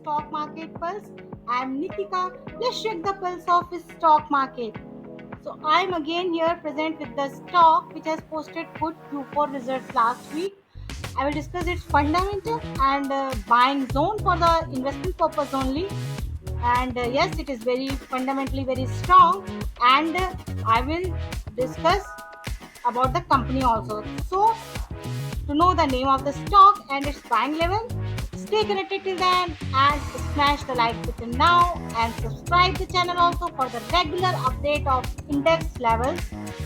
Stock Market Pulse. I am Nitika. Let's check the pulse of the stock market. So I am again here present with the stock which has posted good Q4 results last week. I will discuss its fundamental and buying zone for the investment purpose only. And yes, it is very fundamentally very strong. And I will discuss about the company also. So to know the name of the stock and its buying level, stay connected till then and smash the like button now and subscribe the channel also for the regular update of index levels,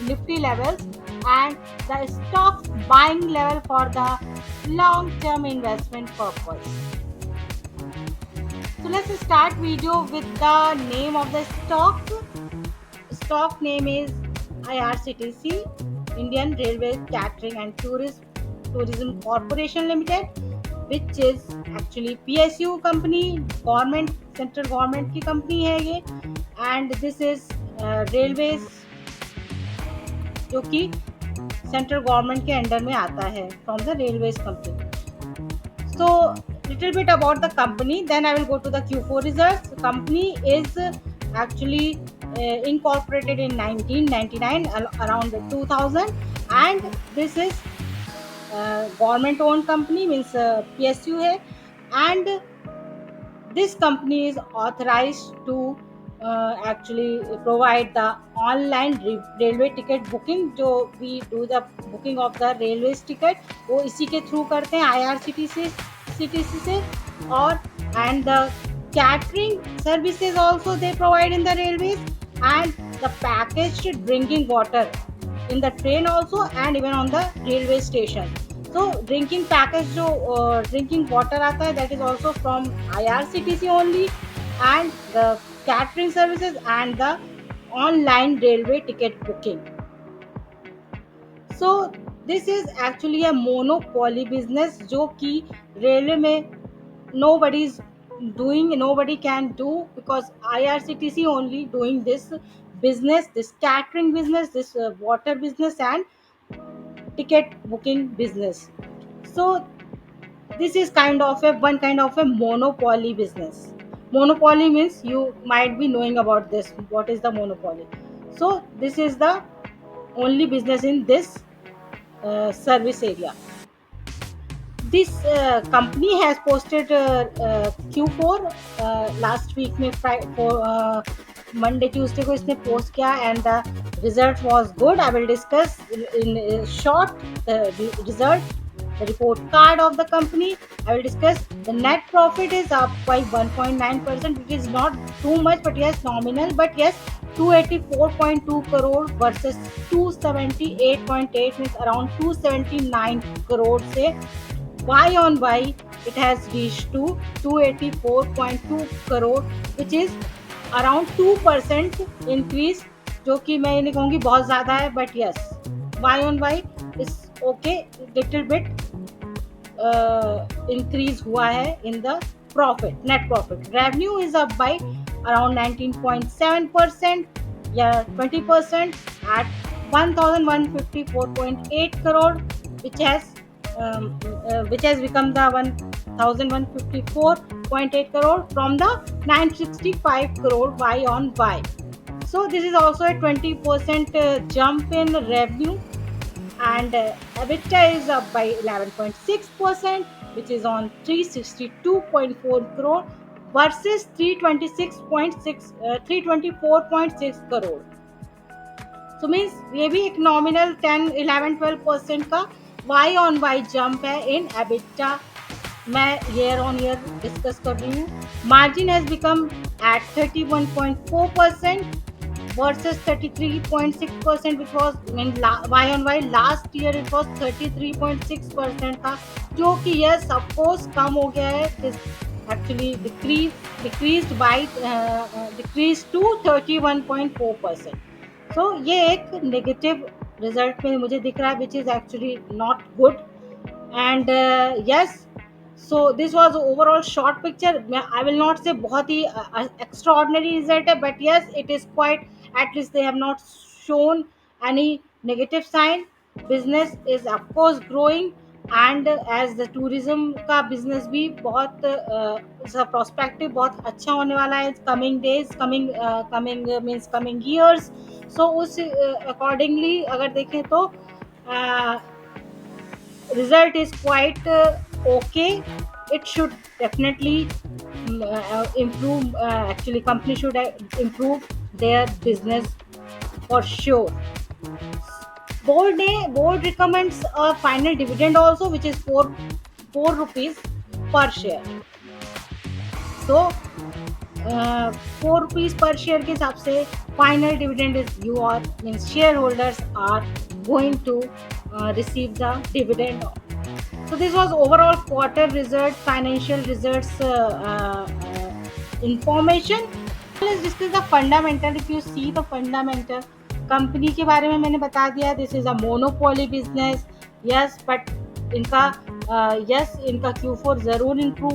nifty levels and the stocks buying level for the long term investment purpose. So let's start video with the name of the stock. Stock name is IRCTC, Indian Railway Catering and Tourism Corporation Limited, which is actually PSU company, government central government की company है ये, and this is railways जो कि central government के under में आता है from the railways company. So little bit about the company, then I will go to the Q4 results. The company is actually incorporated in 1999 around 2000 and this is government owned company means PSU है and this company is authorized to actually provide the online railway ticket booking. जो we do the booking of the railways ticket वो इसी के through करते हैं IRCTC से और and the catering services also they provide in the railways and the packaged drinking water in the train also and even on the railway station. So drinking package जो drinking water आता है that is also from IRCTC only and the catering services and the online railway ticket booking. So this is actually a monopoly business जो कि railway में nobody is doing, nobody can do because IRCTC only doing this business, this catering business, this water business and ticket booking business. So this is kind of a one kind of a monopoly business. Monopoly means you might be knowing about this. What is the monopoly? So this is the only business in this service area. This company has posted Q4 last week में Monday Tuesday को इसने post किया and the result was good. I will discuss in short the result, the report card of the company. I will discuss the net profit is up by 1.9%, which is not too much but yes nominal, but yes 284.2 crore versus 278.8 means around 279 crore से Y on Y it has reached to 284.2 crore which is around 2% increase, जो कि मैं ये नहीं कहूँगी बहुत ज़्यादा है but yes Y on Y is okay, little bit increase हुआ है in the profit, net profit. Revenue is up by around 19.7% या 20% at 1154.8 crore which has become the 1154.8 crore from the 965 crore Y on Y. So this is also a 20% jump in revenue and EBITDA is up by 11.6% which is on 362.4 crore versus 324.6 crore. So means ये भी एक nominal 10, 11, 12% का Y on Y jump है in EBITDA. मैं year on year discuss कर रही हूँ. Margin has become at 31.4% versus 33.6% which was in Y on Y last year it was 33.6% था जो कि yes of course कम हो गया है. This actually decreased to 31.4%. So ये एक negative result में मुझे दिख रहा है which is actually not good and yes. So this was overall short picture. I will not say बहुत ही extraordinary result है but yes it is quite, at least they have not shown any negative sign. Business is of course growing and as the tourism का business भी बहुत prospective बहुत अच्छा होने वाला है coming days, coming means coming years. So उस accordingly अगर देखें तो result is quite okay. It should definitely improve, actually company should improve their business for sure. Board recommends a final dividend also, which is 4 rupees per share. So 4 rupees per share के हिसाब से final dividend is you are means shareholders are going to receive the dividend. So this was overall quarter result, financial results information. Let's discuss the fundamental. If you see the fundamental, company के बारे में मैंने बता दिया, this is a monopoly business. Yes but इनका yes इनका Q4 जरूर improve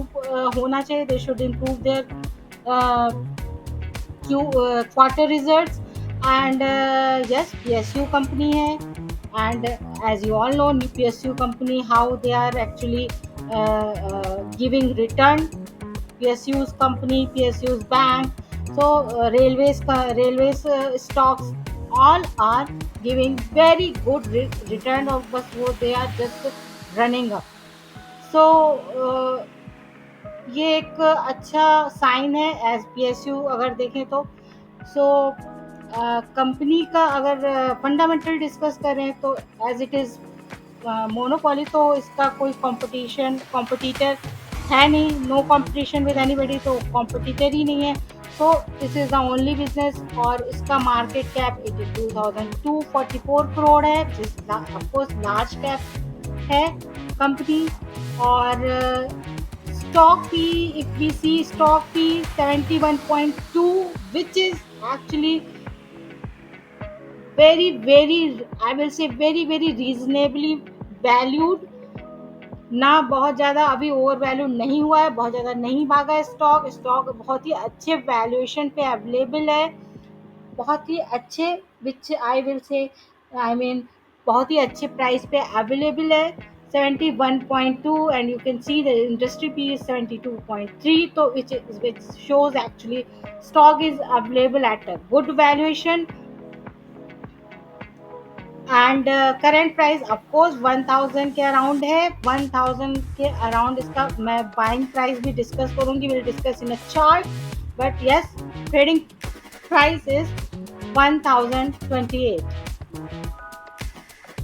होना चाहिए। They should improve their quarter results। and yes, PSU company है, and as you all know PSU company how they are actually giving return, PSU's company, PSU's bank, so railways stocks all are giving very good return of but वो they are just running up। so ये एक अच्छा sign है as PSU अगर देखें तो। So company का अगर फंडामेंटल डिस्कस करें तो एज इट इज़ मोनोपोली, तो इसका कोई कॉम्पिटिटर है नहीं, नो कंपटीशन विद एनीबडी, तो कॉम्पिटिटर ही नहीं है। So this is the only business और इसका मार्केट कैप 82,244 करोड़ है, जिस ऑफकोर्स लार्ज कैप है कंपनी। और stock P, if we see stock P 71.2, which is actually very I will say very reasonably valued। ना बहुत ज़्यादा अभी ओवर वैल्यू नहीं हुआ है, बहुत ज़्यादा नहीं भागा है स्टॉक बहुत ही अच्छे वैल्यूएशन पे अवेलेबल है, बहुत ही अच्छे विच I will say I mean बहुत ही अच्छे प्राइस पे अवेलेबल है 71.2। And you can see the industry P is 72.3, तो which shows actually stock is available at a good valuation। And current price of course 1000 के अराउंड है, 1000 के अराउंड इसका मैं बाइंग प्राइस भी डिस्कस करूंगी, will discuss in a chart. But yes, trading price is 1028।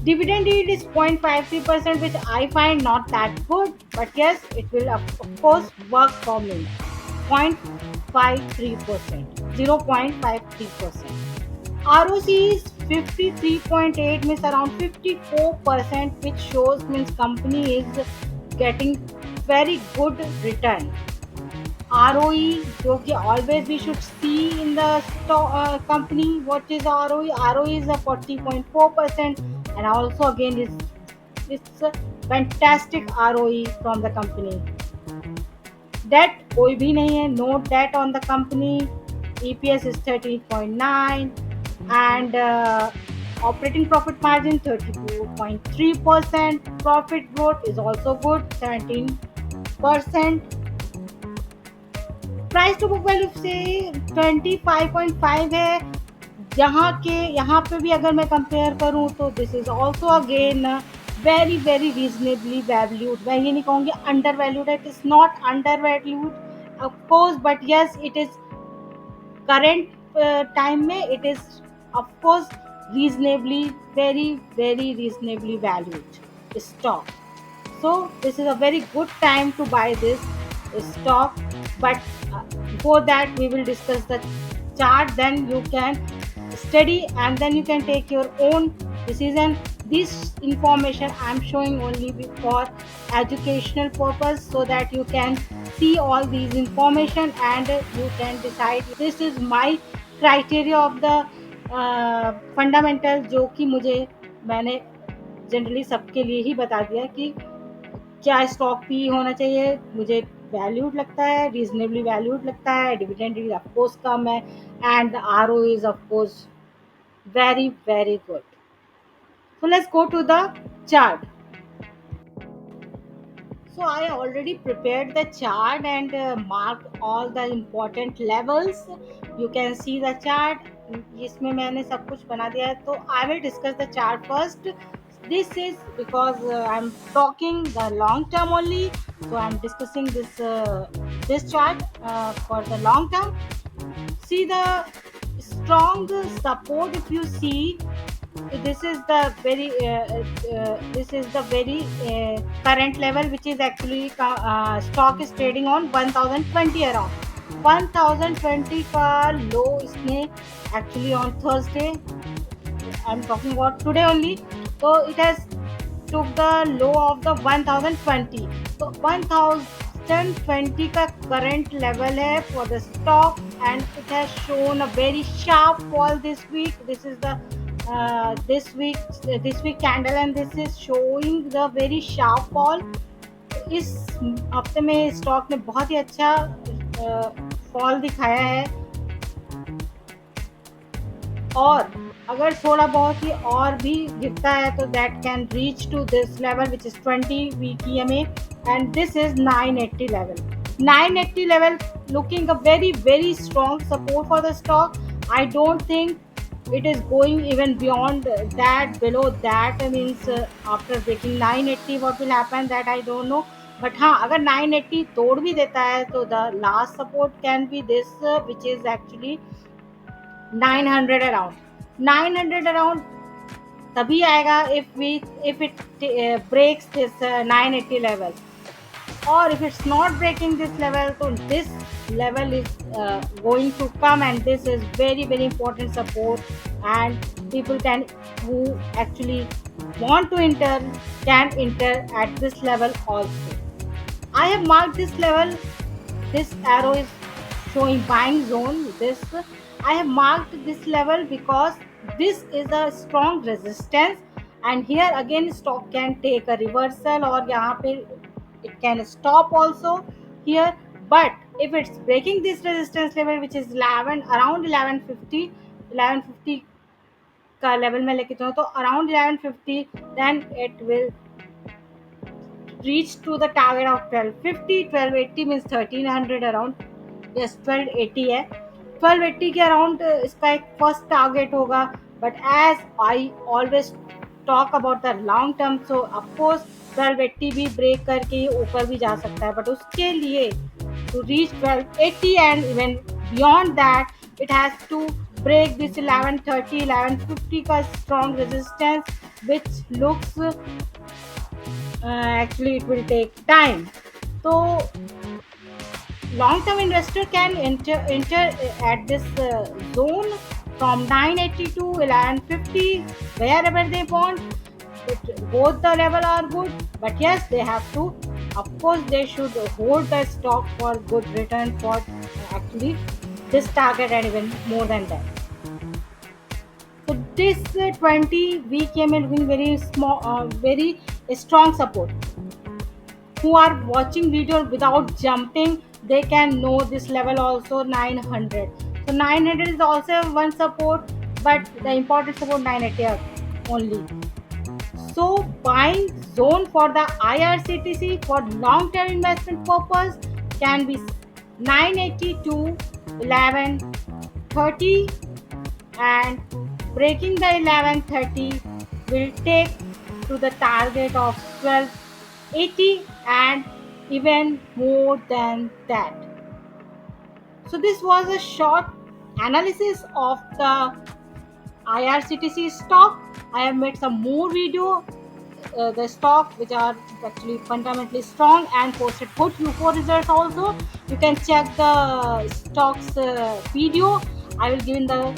Dividend yield is 0.53%, which I find not that good, but yes, it will of course work for me. 0.53%, 0.53%. ROC is 53.8, means around 54%, which shows means company is getting very good return। ROE, जो कि always we should see in the company, what is ROE? ROE is a 40.4%, and also again it's a fantastic ROE from the company। Debt कोई भी नहीं है, no debt on the company। EPS is 13.9, and operating profit margin 32.3%। Profit growth is also good, 17%। Price to book value से 25.5 है, यहाँ पे भी अगर मैं कंपेयर करूँ तो this is also again very reasonably valued. मैं ये नहीं कहूँगी अंडर वैल्यूड है, it is not undervalued of course, but yes it is current time में it is of course reasonably very reasonably valued stock। So this is a very good time to buy this stock। But before that we will discuss the chart, then you can study and then you can take your own decision। This information I am showing only for educational purpose, so that you can see all these information and you can decide। this is my criteria of the fundamental, जो कि मैंने generally सबके लिए ही बता दिया कि क्या stock P होना चाहिए, मुझे वैल्यूड लगता है, रीजनेबली वैल्यूड लगता है, डिविडेंड यील्ड ऑफ कोर्स कम है, and the ROE is of course very good। So let's go to the chart। So I already prepared the chart and marked all the important levels. You can see the chart. इसमें मैंने सब कुछ बना दिया है. तो I will discuss the chart first. This is because I'm talking the long term only. So I'm discussing this chart for the long term. See the strong support. If you see, this is the very current level, which is actually stock is trading on 1020 around 1020 का लो इसने actually on Thursday. I'm talking about today only. So it has took the low of the 1020. So 1020 का current level है for the stock, and it has shown a very sharp fall this week. This week candle, and this is showing the very sharp fall. इस हफ्ते में stock ने बहुत ही अच्छा fall दिखाया है, और अगर थोड़ा बहुत ही और भी गिरता है तो that can reach to this level which is 20 week EMA, and this is 980 level. 980 level looking a very strong support for the stock. I don't think it is going even beyond that. Below that means after breaking 980 what will happen, that I don't know. But हाँ, अगर 980 तोड़ भी देता है तो the last support can be this which is actually 900 around. 900 around तभी आएगा if it breaks this 980 level, or if it's not breaking this level, so this level is going to come, and this is very important support, and people can, who actually want to enter, can enter at this level also. I have marked this level. This arrow is showing buying zone. This I have marked this level because this is a strong resistance, and here again stock can take a reversal, or यहाँ पे it can stop also here. But if it's breaking this resistance level which is 11 around 1150 का level में लेके चलो, तो around 1150, then it will reach to the target of 1250. 1280 means 1300 around. Yes, 1280 है. 1280 के around इसका एक फर्स्ट टारगेट होगा. But as I always talk about the long term, so of course 1280 भी ब्रेक करके ऊपर भी जा सकता है, बट उसके लिए to reach 1280 and even beyond that it has to break this 1130 1150 का strong resistance, which looks actually it will take time. So long term investor can enter at this zone from 980 to 1150 wherever they want. Both the level are good, but yes, they have to, of course they should hold the stock for good return for actually this target and even more than that. So this 20 week EMA looking very small, very strong support. Who are watching video without jumping, they can know this level also 900. So 900 is also one support, but the important support 980 only. So buying zone for the IRCTC for long term investment purpose can be 980 to 1130, and breaking the 1130 will take to the target of 1280 and even more than that. So this was a short analysis of the IRCTC stock. I have made some more video, the stock which are actually fundamentally strong and posted good Q4 results also. You can check the stocks video. I will give in the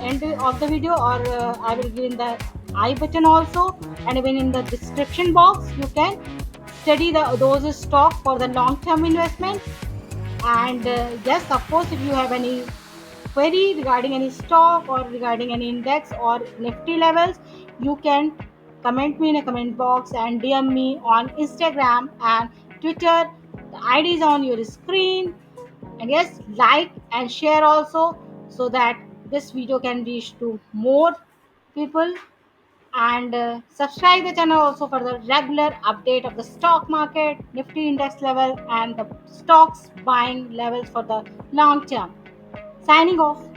end of the video, or I will give in the I button also, and even in the description box you can study those stock for the long term investment. And yes, of course, if you have any query regarding any stock or regarding any index or nifty levels, you can comment me in a comment box and DM me on Instagram and Twitter. The ID is on your screen. And yes, like and share also, so that this video can reach to more people. and subscribe the channel also for the regular update of the stock market, Nifty index level, and the stocks buying levels for the long term. Signing off.